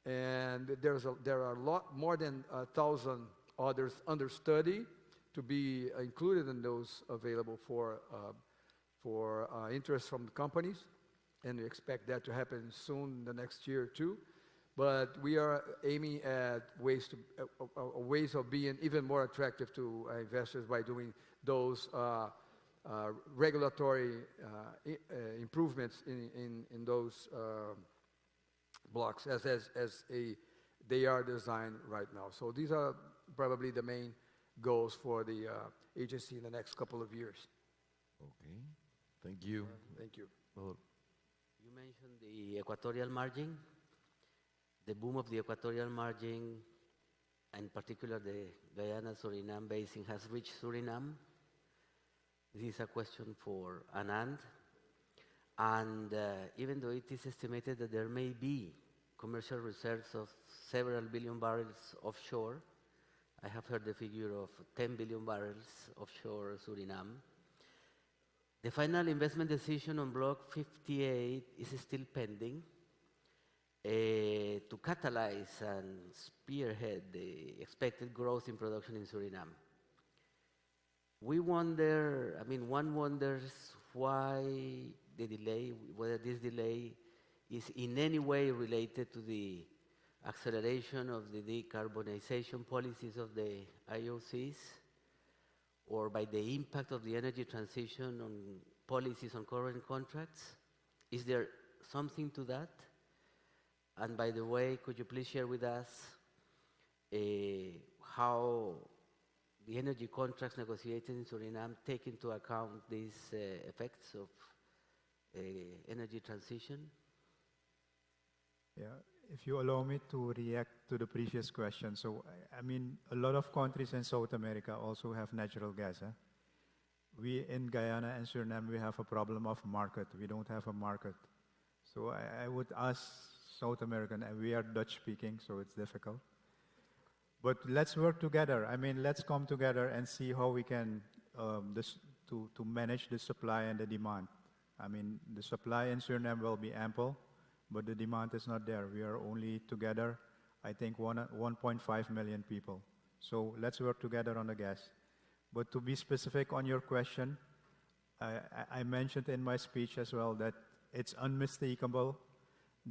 and there are a lot more than 1,000 others under study to be included in those available for interest from the companies, and we expect that to happen soon, the next year or two. But we are aiming at ways of being even more attractive to investors by doing those regulatory improvements in those blocks as they are designed right now. So these are probably the main goals for the agency in the next couple of years. Okay, thank you. Thank you. Well, You mentioned the equatorial margin. The boom of the equatorial margin, in particular the Guyana-Suriname basin, has reached Suriname. This is a question for Anand. And even though it is estimated that there may be commercial reserves of several billion barrels offshore, I have heard the figure of 10 billion barrels offshore Suriname. The final investment decision on Block 58 is still pending. To catalyze and spearhead the expected growth in production in Suriname. we wonder, I mean, one wonders why the delay, whether this delay is in any way related to the acceleration of the decarbonization policies of the IOCs, or by the impact of the energy transition on policies on current contracts. Is there something to that? And by the way, could you please share with us how the energy contracts negotiated in Suriname take into account these effects of energy transition? Yeah, if you allow me to react to the previous question. So, I mean, a lot of countries in South America also have natural gas. We in Guyana and Suriname, we have a problem of market. We don't have a market. So I would ask South American, and we are Dutch speaking, so it's difficult. But let's work together. I mean, let's come together and see how we can to manage the supply and the demand. I mean, the supply in Suriname will be ample, but the demand is not there. We are only together, I think, 1.5 million people. So let's work together on the gas. But to be specific on your question, I mentioned in my speech as well that it's unmistakable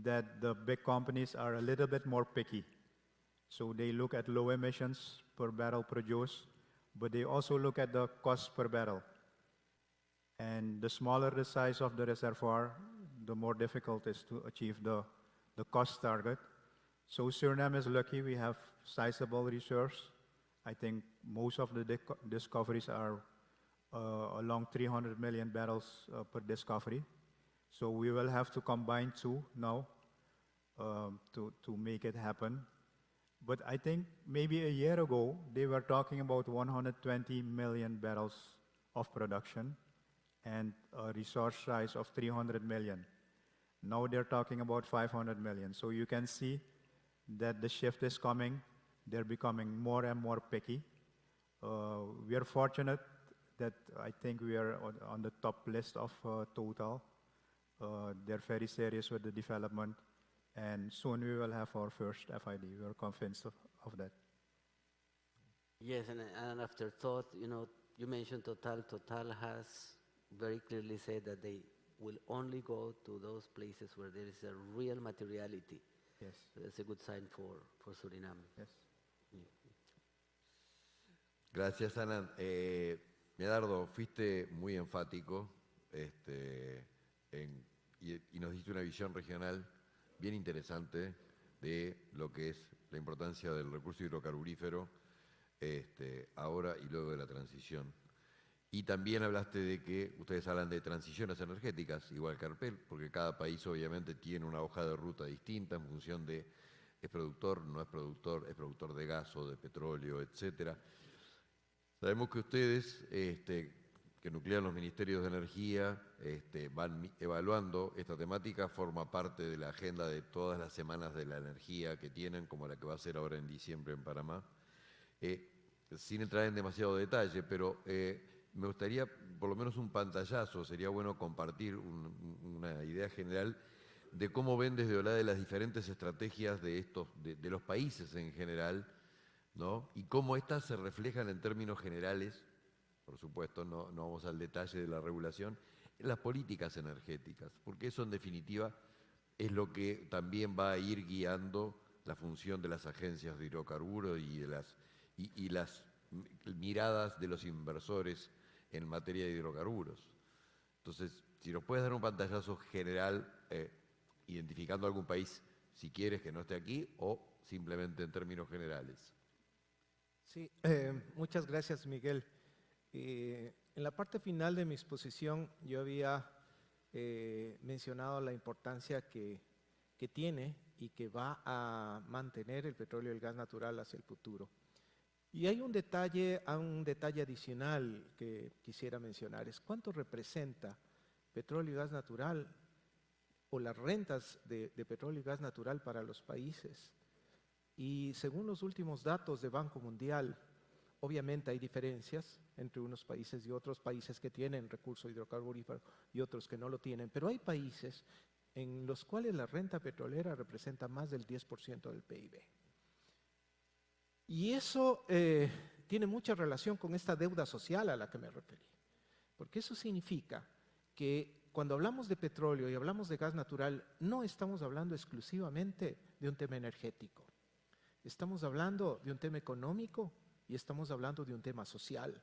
that the big companies are a little bit more picky. So they look at low emissions per barrel produced, but they also look at the cost per barrel. And the smaller the size of the reservoir, the more difficult it is to achieve the cost target. So Suriname is lucky, we have sizable reserves. I think most of the discoveries are along 300 million barrels per discovery. So we will have to combine two now to make it happen. But I think maybe a year ago, they were talking about 120 million barrels of production and a resource size of 300 million. Now they're talking about 500 million. So you can see that the shift is coming. They're becoming more and more picky. We are fortunate that I think we are on the top list of Total. They're very serious with the development, and soon we will have our first FID. We are convinced of that. Yes, and after thought, you mentioned Total. Total has very clearly said that they will only go to those places where there is a real materiality. Yes. So that's a good sign for Suriname. Yes. Gracias, Ana. Medardo, fuiste muy enfático y nos diste una visión regional bien interesante de lo que es la importancia del recurso hidrocarburífero ahora y luego de la transición. Y también hablaste de que ustedes hablan de transiciones energéticas, igual que Arpel, porque cada país obviamente tiene una hoja de ruta distinta en función de es productor, no es productor de gas o de petróleo, etcétera. Sabemos que ustedes, que nuclean los ministerios de energía, van evaluando esta temática, forma parte de la agenda de todas las semanas de la energía que tienen, como la que va a ser ahora en diciembre en Panamá. Sin entrar en demasiado detalle, pero me gustaría por lo menos un pantallazo, sería bueno compartir una idea general de cómo ven desde Olade de las diferentes estrategias de los países en general, ¿no? Y cómo estas se reflejan en términos generales, por supuesto, no vamos al detalle de la regulación, en las políticas energéticas, porque eso en definitiva es lo que también va a ir guiando la función de las agencias de hidrocarburos y las miradas de los inversores en materia de hidrocarburos. Entonces, si nos puedes dar un pantallazo general, identificando algún país, si quieres, que no esté aquí, o simplemente en términos generales. Sí, muchas gracias, Miguel. En la parte final de mi exposición yo había mencionado la importancia que tiene y que va a mantener el petróleo y el gas natural hacia el futuro. Y hay un detalle adicional que quisiera mencionar, es cuánto representa petróleo y gas natural o las rentas de petróleo y gas natural para los países. Y según los últimos datos de Banco Mundial, obviamente hay diferencias entre unos países y otros países que tienen recurso hidrocarburífero y otros que no lo tienen, pero hay países en los cuales la renta petrolera representa más del 10% del PIB. Y eso tiene mucha relación con esta deuda social a la que me referí. Porque eso significa que cuando hablamos de petróleo y hablamos de gas natural, no estamos hablando exclusivamente de un tema energético. Estamos hablando de un tema económico y estamos hablando de un tema social.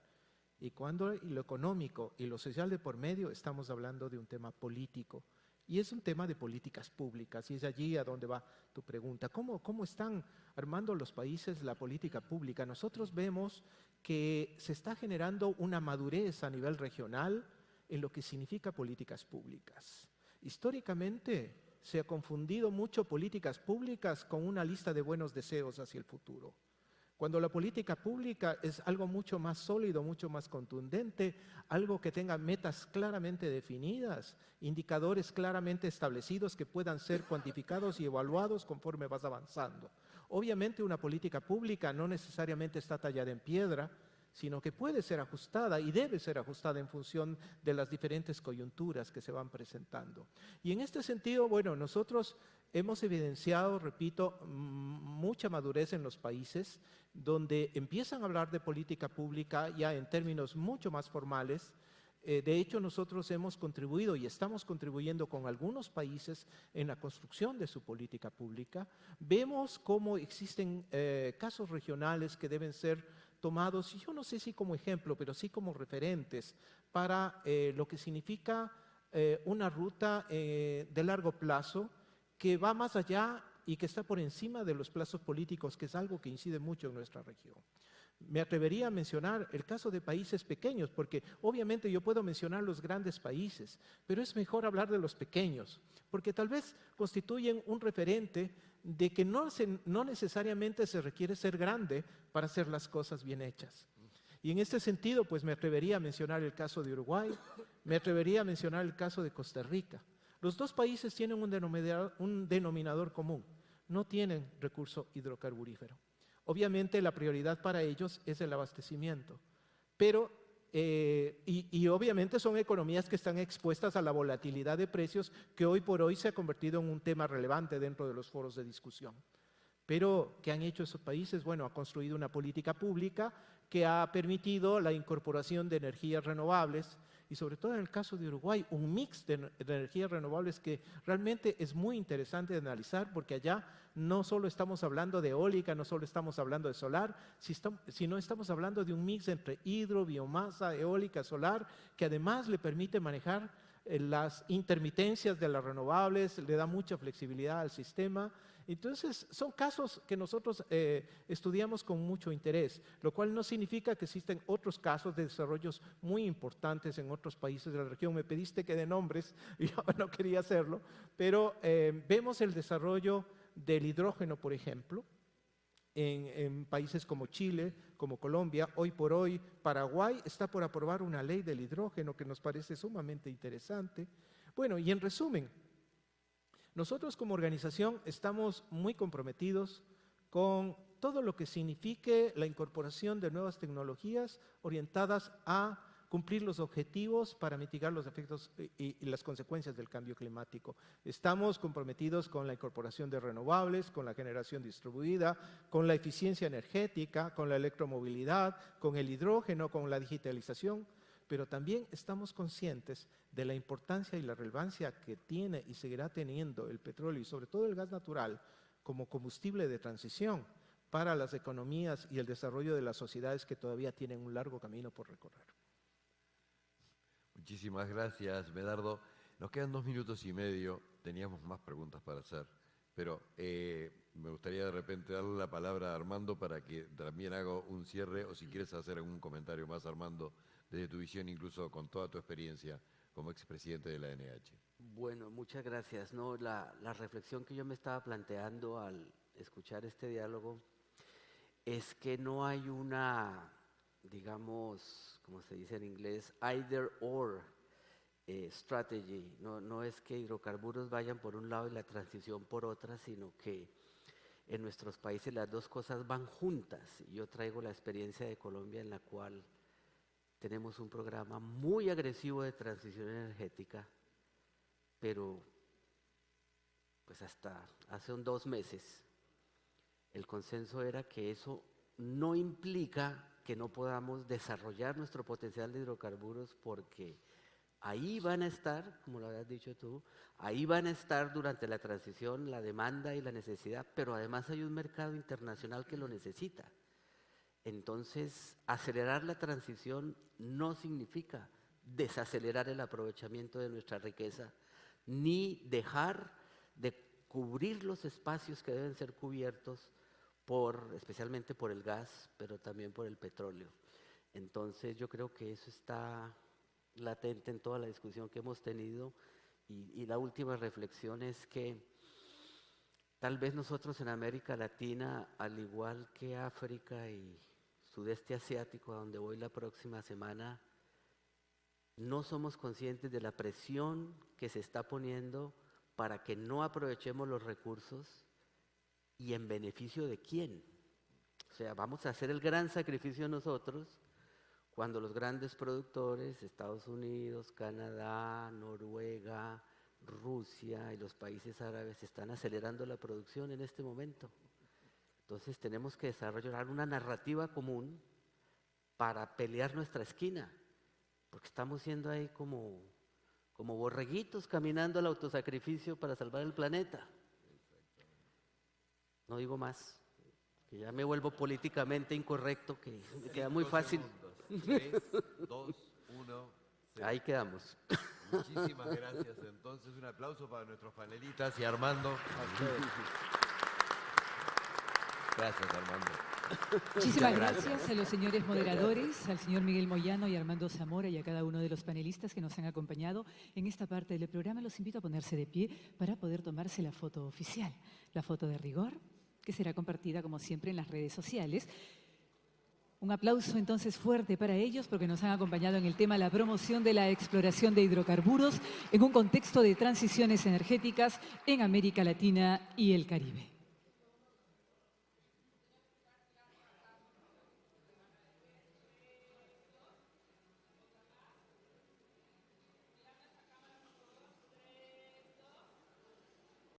Y cuando lo económico y lo social de por medio, estamos hablando de un tema político. Y es un tema de políticas públicas, y es allí a donde va tu pregunta. ¿Cómo están armando los países la política pública? Nosotros vemos que se está generando una madurez a nivel regional en lo que significa políticas públicas. Históricamente se ha confundido mucho políticas públicas con una lista de buenos deseos hacia el futuro. Cuando la política pública es algo mucho más sólido, mucho más contundente, algo que tenga metas claramente definidas, indicadores claramente establecidos que puedan ser cuantificados y evaluados conforme vas avanzando. Obviamente una política pública no necesariamente está tallada en piedra, sino que puede ser ajustada y debe ser ajustada en función de las diferentes coyunturas que se van presentando. Y en este sentido, bueno, nosotros hemos evidenciado, repito, mucha madurez en los países donde empiezan a hablar de política pública ya en términos mucho más formales. De hecho, nosotros hemos contribuido y estamos contribuyendo con algunos países en la construcción de su política pública. Vemos cómo existen casos regionales que deben ser tomados, y yo no sé si como ejemplo, pero sí como referentes para lo que significa una ruta de largo plazo que va más allá y que está por encima de los plazos políticos, que es algo que incide mucho en nuestra región. Me atrevería a mencionar el caso de países pequeños, porque obviamente yo puedo mencionar los grandes países, pero es mejor hablar de los pequeños, porque tal vez constituyen un referente de que no necesariamente se requiere ser grande para hacer las cosas bien hechas. Y en este sentido, pues me atrevería a mencionar el caso de Uruguay, me atrevería a mencionar el caso de Costa Rica. Los dos países tienen un denominador común: no tienen recurso hidrocarburífero. Obviamente la prioridad para ellos es el abastecimiento, pero y obviamente son economías que están expuestas a la volatilidad de precios que hoy por hoy se ha convertido en un tema relevante dentro de los foros de discusión. Pero, ¿qué han hecho esos países? Bueno, ha construido una política pública que ha permitido la incorporación de energías renovables y sobre todo en el caso de Uruguay, un mix de energías renovables que realmente es muy interesante de analizar, porque allá no solo estamos hablando de eólica, no solo estamos hablando de solar, sino estamos hablando de un mix entre hidro, biomasa, eólica, solar, que además le permite manejar las intermitencias de las renovables, le da mucha flexibilidad al sistema. Entonces, son casos que nosotros estudiamos con mucho interés, lo cual no significa que existen otros casos de desarrollos muy importantes en otros países de la región. Me pediste que dé nombres y yo no quería hacerlo, pero vemos el desarrollo del hidrógeno, por ejemplo, en países como Chile, como Colombia. Hoy por hoy, Paraguay está por aprobar una ley del hidrógeno que nos parece sumamente interesante. Bueno, y en resumen, nosotros como organización estamos muy comprometidos con todo lo que signifique la incorporación de nuevas tecnologías orientadas a cumplir los objetivos para mitigar los efectos y las consecuencias del cambio climático. Estamos comprometidos con la incorporación de renovables, con la generación distribuida, con la eficiencia energética, con la electromovilidad, con el hidrógeno, con la digitalización, pero también estamos conscientes de la importancia y la relevancia que tiene y seguirá teniendo el petróleo y sobre todo el gas natural como combustible de transición para las economías y el desarrollo de las sociedades que todavía tienen un largo camino por recorrer. Muchísimas gracias, Medardo. Nos quedan 2 minutos y medio. Teníamos más preguntas para hacer, pero me gustaría de repente darle la palabra a Armando para que también haga un cierre, o si quieres hacer algún comentario más, Armando, desde tu visión, incluso con toda tu experiencia como expresidente de la ANH. Bueno, muchas gracias. No, la reflexión que yo me estaba planteando al escuchar este diálogo es que no hay una, digamos, como se dice en inglés, either or strategy. No es que hidrocarburos vayan por un lado y la transición por otra, sino que en nuestros países las dos cosas van juntas. Yo traigo la experiencia de Colombia, en la cual tenemos un programa muy agresivo de transición energética, pero pues hasta hace 2 meses el consenso era que eso no implica que no podamos desarrollar nuestro potencial de hidrocarburos, porque ahí van a estar, como lo habías dicho tú, ahí van a estar durante la transición la demanda y la necesidad, pero además hay un mercado internacional que lo necesita. Entonces, acelerar la transición no significa desacelerar el aprovechamiento de nuestra riqueza, ni dejar de cubrir los espacios que deben ser cubiertos especialmente por el gas, pero también por el petróleo. Entonces, yo creo que eso está latente en toda la discusión que hemos tenido, y la última reflexión es que tal vez nosotros en América Latina, al igual que África y Sudeste Asiático, a donde voy la próxima semana, no somos conscientes de la presión que se está poniendo para que no aprovechemos los recursos, y en beneficio de quién. O sea, vamos a hacer el gran sacrificio nosotros cuando los grandes productores, Estados Unidos, Canadá, Noruega, Rusia y los países árabes están acelerando la producción en este momento. Entonces tenemos que desarrollar una narrativa común para pelear nuestra esquina, porque estamos siendo ahí como borreguitos caminando al autosacrificio para salvar el planeta. No digo más, que ya me vuelvo políticamente incorrecto, que me queda muy fácil. 3, 2, 1. Ahí quedamos. Muchísimas gracias. Entonces, un aplauso para nuestros panelistas y Armando. Gracias, Armando. Muchísimas gracias a los señores moderadores, al señor Miguel Moyano y Armando Zamora, y a cada uno de los panelistas que nos han acompañado en esta parte del programa. Los invito a ponerse de pie para poder tomarse la foto oficial, la foto de rigor, que será compartida como siempre en las redes sociales. Un aplauso entonces fuerte para ellos, porque nos han acompañado en el tema la promoción de la exploración de hidrocarburos en un contexto de transiciones energéticas en América Latina y el Caribe.